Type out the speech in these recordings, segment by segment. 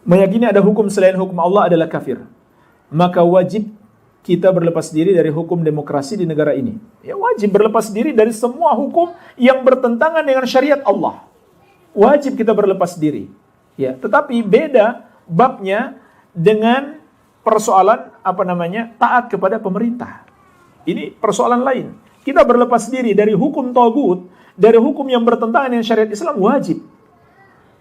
meyakini ada hukum selain hukum Allah adalah kafir. Maka wajib kita berlepas diri dari hukum demokrasi di negara ini. Ya, wajib berlepas diri dari semua hukum yang bertentangan dengan syariat Allah. Wajib kita berlepas diri. Ya, tetapi beda babnya dengan persoalan taat kepada pemerintah. Ini persoalan lain. Kita berlepas diri dari hukum tagut, dari hukum yang bertentangan dengan syariat Islam wajib.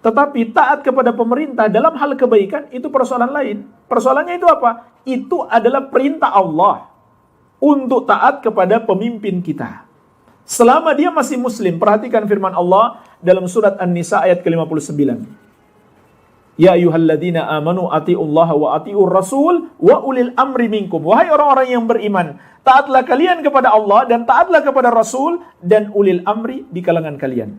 Tetapi taat kepada pemerintah dalam hal kebaikan itu persoalan lain. Persoalannya itu apa? Itu adalah perintah Allah untuk taat kepada pemimpin kita. Selama dia masih muslim, perhatikan firman Allah dalam surat An-Nisa ayat ke-59. Ya ayyuhalladzina amanu atiullaha wa atiur rasul wa ulil amri minkum. Wahai orang-orang yang beriman, taatlah kalian kepada Allah dan taatlah kepada Rasul dan ulil amri di kalangan kalian.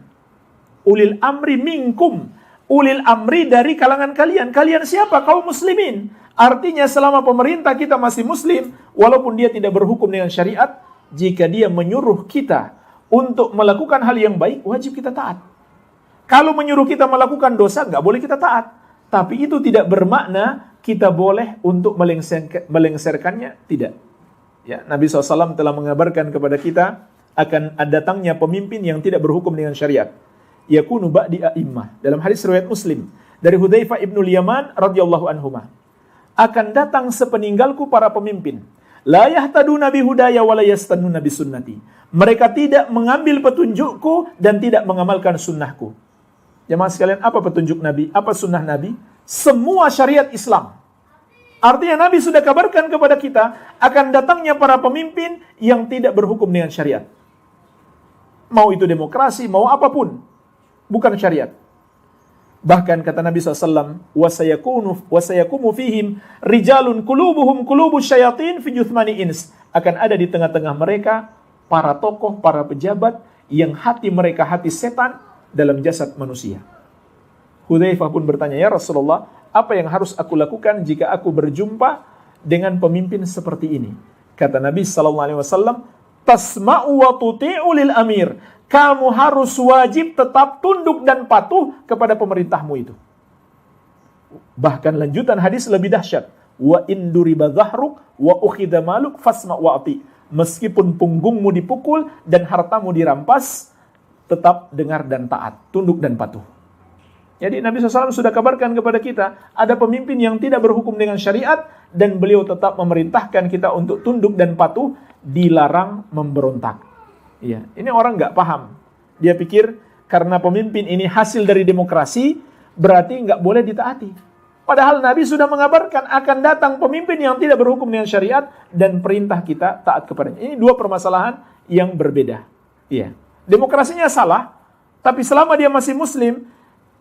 Ulil amri minkum. Ulil amri dari kalangan kalian. Kalian siapa? Kaum muslimin. Artinya selama pemerintah kita masih muslim, walaupun dia tidak berhukum dengan syariat, jika dia menyuruh kita untuk melakukan hal yang baik, wajib kita taat. Kalau menyuruh kita melakukan dosa, nggak boleh kita taat. Tapi itu tidak bermakna kita boleh untuk melengsarkannya. Tidak. Ya, Nabi SAW telah mengabarkan kepada kita akan datangnya pemimpin yang tidak berhukum dengan syariat. Yakunu ba'di a'immah. Dalam hadis riwayat Muslim dari Hudzaifah ibnul Yaman radhiyallahu anhuma. Akan datang sepeninggalku para pemimpin. La yahtaduna bihudaya wa la yastannuna bisunnati. Mereka tidak mengambil petunjukku dan tidak mengamalkan sunnahku. Jemaah sekalian, apa petunjuk Nabi? Apa sunnah Nabi? Semua syariat Islam. Artinya Nabi sudah kabarkan kepada kita akan datangnya para pemimpin yang tidak berhukum dengan syariat. Mau itu demokrasi, mau apapun. Bukan syariat. Bahkan kata Nabi SAW, wasayakumu fihim rijalun kulubuhum kulubus syayatin fi juthmani ins. Akan ada di tengah-tengah mereka para tokoh, para pejabat yang hati mereka hati setan dalam jasad manusia. Hudzaifah pun bertanya, ya Rasulullah, apa yang harus aku lakukan jika aku berjumpa dengan pemimpin seperti ini? Kata Nabi SAW, tasma'u wa tuti'u lil amir. Kamu harus wajib tetap tunduk dan patuh kepada pemerintahmu itu. Bahkan lanjutan hadis lebih dahsyat. Wa induriba dhahruk wa ukhidha maluk fasma' wa ati. Meskipun punggungmu dipukul dan hartamu dirampas, tetap dengar dan taat, tunduk dan patuh. Jadi Nabi SAW sudah kabarkan kepada kita, ada pemimpin yang tidak berhukum dengan syariat, dan beliau tetap memerintahkan kita untuk tunduk dan patuh, dilarang memberontak. Iya, ini orang nggak paham. Dia pikir karena pemimpin ini hasil dari demokrasi, berarti nggak boleh ditaati. Padahal Nabi sudah mengabarkan akan datang pemimpin yang tidak berhukum dengan syariat dan perintah kita taat kepadanya. Ini dua permasalahan yang berbeda. Iya, demokrasinya salah, tapi selama dia masih muslim,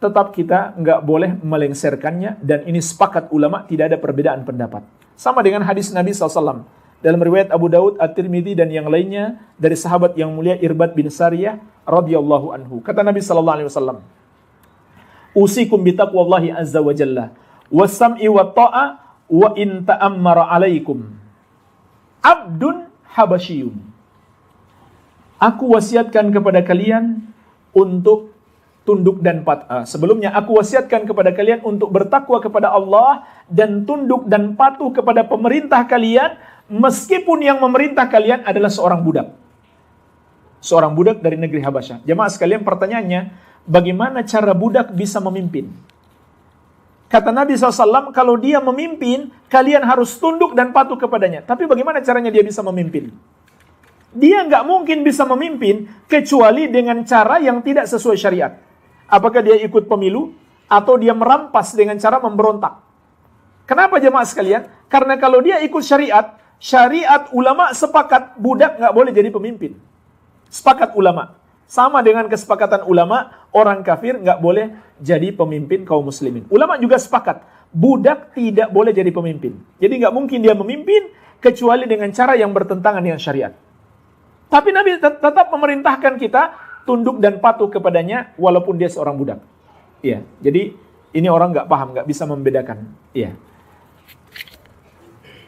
tetap kita nggak boleh melengsarkannya, dan ini sepakat ulama, tidak ada perbedaan pendapat. Sama dengan hadis Nabi SAW. Dalam riwayat Abu Daud, At-Tirmidzi dan yang lainnya dari sahabat yang mulia Irbad bin Sariyah radhiyallahu anhu. Kata Nabi sallallahu alaihi wasallam, "Usikum bi taqwallahi azza wa jalla was-sam'i wat-ta'a wa in ta'ammara 'alaikum abdun habasyiyun." Aku wasiatkan kepada kalian untuk tunduk dan patuh. Sebelumnya aku wasiatkan kepada kalian untuk bertakwa kepada Allah dan tunduk dan patuh kepada pemerintah kalian, meskipun yang memerintah kalian adalah seorang budak. Seorang budak dari negeri Habasyah. Jemaah sekalian, pertanyaannya, bagaimana cara budak bisa memimpin? Kata Nabi SAW, kalau dia memimpin, kalian harus tunduk dan patuh kepadanya. Tapi bagaimana caranya dia bisa memimpin? Dia nggak mungkin bisa memimpin kecuali dengan cara yang tidak sesuai syariat. Apakah dia ikut pemilu atau dia merampas dengan cara memberontak? Kenapa jemaah sekalian? Karena kalau dia ikut syariat, syariat ulama sepakat budak nggak boleh jadi pemimpin. Sepakat ulama. Sama dengan kesepakatan ulama, orang kafir nggak boleh jadi pemimpin kaum muslimin. Ulama juga sepakat, budak tidak boleh jadi pemimpin. Jadi nggak mungkin dia memimpin kecuali dengan cara yang bertentangan dengan syariat. Tapi Nabi tetap memerintahkan kita tunduk dan patuh kepadanya walaupun dia seorang budak. Iya, jadi ini orang nggak paham, nggak bisa membedakan. Iya.